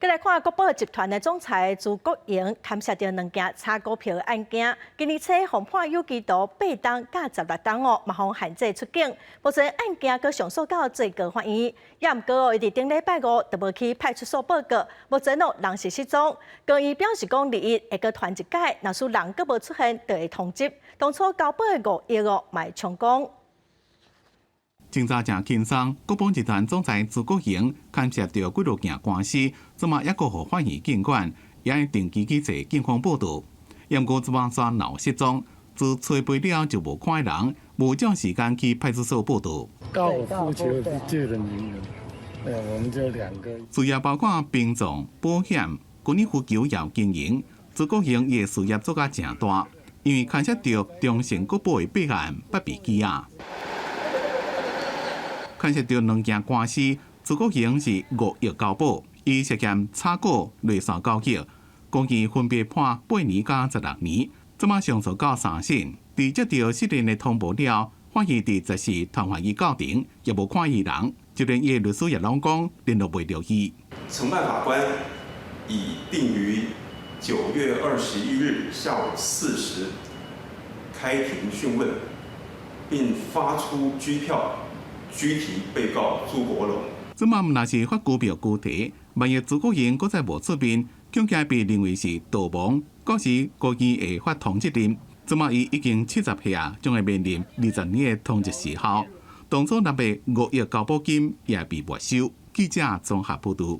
再来看国宝集团的总裁朱国营牵涉到2件炒股票的案件，今日初红判有期徒8档甲16档哦，嘛互限制出境。目前案件阁上诉到最高法院，也毋过伊伫顶礼拜5就无去派出所报告，目前人是失踪。高院表示讲，利益会阁传一届，若是人阁无出现，就会通缉。当初交保的5亿哦，卖充公。警察正轻松，国宝集团总裁朱国营牵涉到几多件官司，即马抑阁互法院监管，也会定期去坐警方报道。不过即马煞闹失踪，自吹背了就无看人，无将时间去派出所报道。高尔夫球界的名人，我们就2个。事业包括殡葬、保险、高尔夫球业经营，朱国营伊的事业做甲正大，因为牵涉到中诚国宝的弊案不被羁押。牵涉到2件官司，朱国营是5亿交保，伊涉嫌炒股累算交易，共计分别判8年加16年。即马上诉到3审，伫接到失联的通报了，法院伫10时传唤伊到庭，也无看伊人，就连伊的律师也拢讲联络袂到伊。承办法官已定于9月21日下午4时开庭讯问，并发出拘票。拘提被告朱国龙。即马若是发股票具体，万一朱国营搁再无出面，恐惊被认为是逃亡，到时估计会发通缉令。即马伊已经70岁啊，将会面临20年的通缉时效。当初若被5亿交保金也被没收。记者综合报道。